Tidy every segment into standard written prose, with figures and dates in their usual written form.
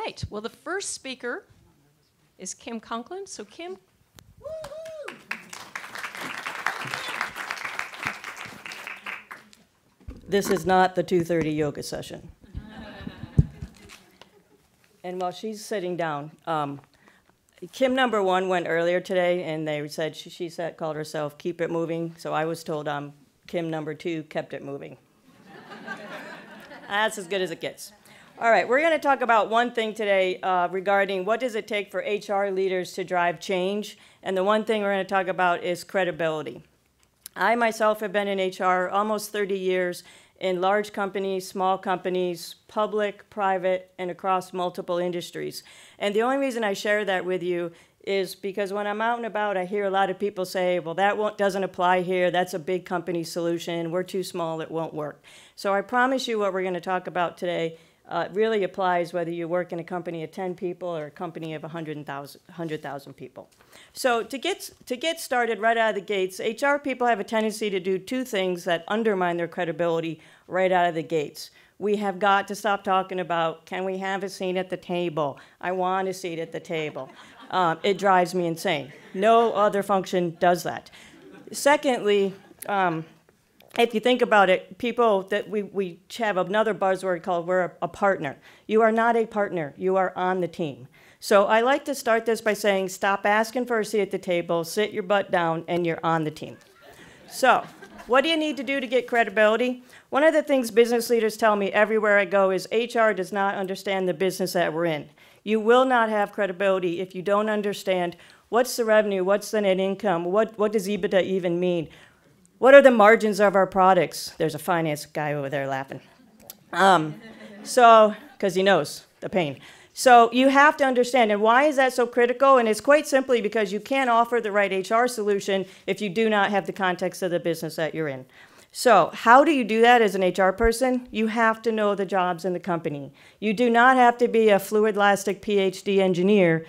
right, well, the first speaker is Kim Conklin. So Kim. Woo-hoo! This is not the 2:30 yoga session. And while she's sitting down, Kim number one went earlier today, and they said she said called herself "Keep It Moving." So I was told Kim number two kept it moving. That's as good as it gets. All right, we're going to talk about one thing today regarding what does it take for HR leaders to drive change, and the one thing we're going to talk about is credibility. I myself have been in HR almost 30 years in large companies, small companies, public, private, and across multiple industries. And the only reason I share that with you is because when I'm out and about, I hear a lot of people say, well, that doesn't apply here. That's a big company solution. We're too small. It won't work. So I promise you what we're going to talk about today really applies whether you work in a company of 10 people or a company of 100,000 people. So to get started right out of the gates, HR people have a tendency to do two things that undermine their credibility right out of the gates. We have got to stop talking about, can we have a seat at the table? I want a seat at the table. It drives me insane. No other function does that. Secondly, if you think about it, people that we have another buzzword called we're a partner. You are not a partner. You are on the team. So I like to start this by saying stop asking for a seat at the table, sit your butt down, and you're on the team. So what do you need to do to get credibility? One of the things business leaders tell me everywhere I go is HR does not understand the business that we're in. You will not have credibility if you don't understand what's the revenue, what's the net income, what does EBITDA even mean? What are the margins of our products? There's a finance guy over there laughing. Because he knows the pain. So you have to understand, and why is that so critical? And it's quite simply because you can't offer the right HR solution if you do not have the context of the business that you're in. So how do you do that as an HR person? You have to know the jobs in the company. You do not have to be a fluid elastic PhD engineer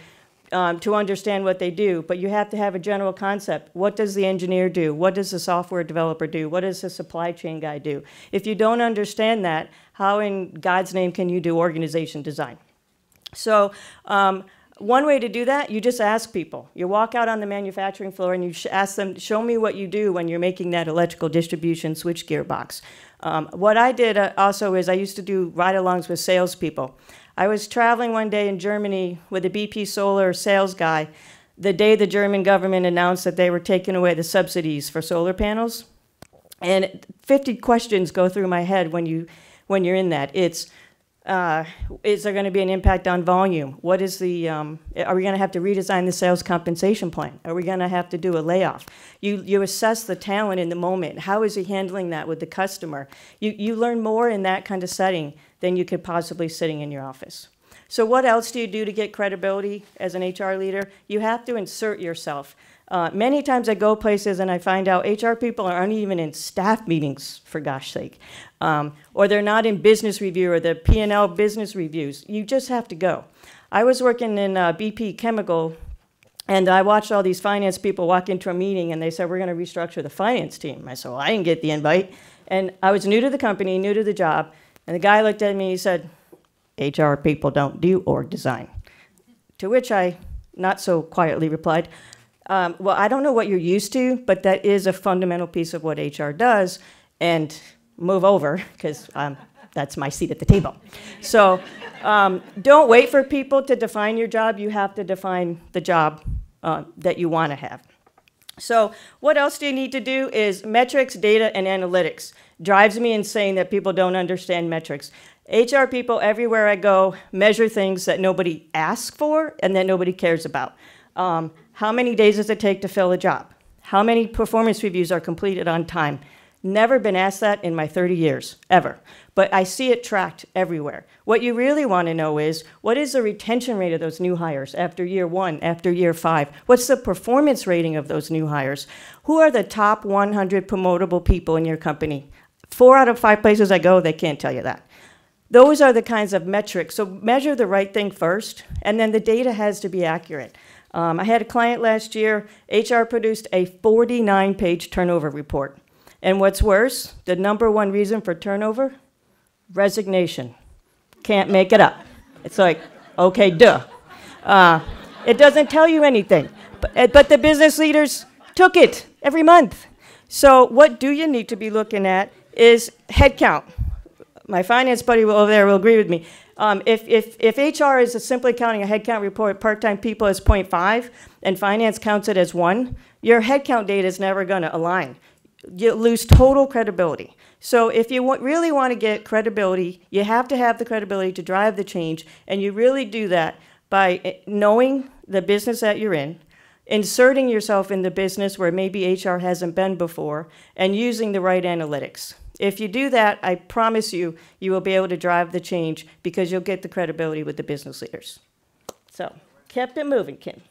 to understand what they do, but you have to have a general concept. What does the engineer do? What does the software developer do? What does the supply chain guy do? If you don't understand that, how in God's name can you do organization design? So one way to do that, you just ask people. You walk out on the manufacturing floor and you ask them, show me what you do when you're making that electrical distribution switchgear box. What I did also is I used to do ride-alongs with salespeople. I was traveling one day in Germany with a BP Solar sales guy the day the German government announced that they were taking away the subsidies for solar panels. And 50 questions go through my head when you're in that. It's, is there going to be an impact on volume? What is the, are we going to have to redesign the sales compensation plan? Are we going to have to do a layoff? You assess the talent in the moment. How is he handling that with the customer? You learn more in that kind of setting than you could possibly sitting in your office. So what else do you do to get credibility as an HR leader? You have to insert yourself. Many times I go places and I find out HR people aren't even in staff meetings, for gosh sake. Or they're not in business review or the P&L business reviews. You just have to go. I was working in BP Chemical, and I watched all these finance people walk into a meeting, and they said, we're going to restructure the finance team. I said, well, I didn't get the invite. And I was new to the company, new to the job, and the guy looked at me and he said, HR people don't do org design. To which I not so quietly replied, well, I don't know what you're used to, but that is a fundamental piece of what HR does, and move over, because that's my seat at the table. So don't wait for people to define your job. You have to define the job that you want to have. So what else do you need to do is metrics, data, and analytics. Drives me insane that people don't understand metrics. HR people, everywhere I go, measure things that nobody asks for and that nobody cares about. How many days does it take to fill a job? How many performance reviews are completed on time? Never been asked that in my 30 years, ever. But I see it tracked everywhere. What you really want to know is, what is the retention rate of those new hires after year 1, after year 5? What's the performance rating of those new hires? Who are the top 100 promotable people in your company? 4 out of 5 places I go, they can't tell you that. Those are the kinds of metrics. So measure the right thing first, and then the data has to be accurate. I had a client last year, HR produced a 49-page turnover report. And what's worse, the #1 reason for turnover? Resignation. Can't make it up. It's like, Okay, duh. It doesn't tell you anything. But the business leaders took it every month. So what do you need to be looking at is headcount. My finance buddy over there will agree with me. If HR is simply counting a headcount report, part-time people as 0.5, and finance counts it as 1, your headcount data is never going to align. You lose total credibility. So if you really want to get credibility, you have to have the credibility to drive the change, and you really do that by knowing the business that you're in, inserting yourself in the business where maybe HR hasn't been before, and using the right analytics. If you do that, I promise you, you will be able to drive the change because you'll get the credibility with the business leaders. So, kept it moving, Kim.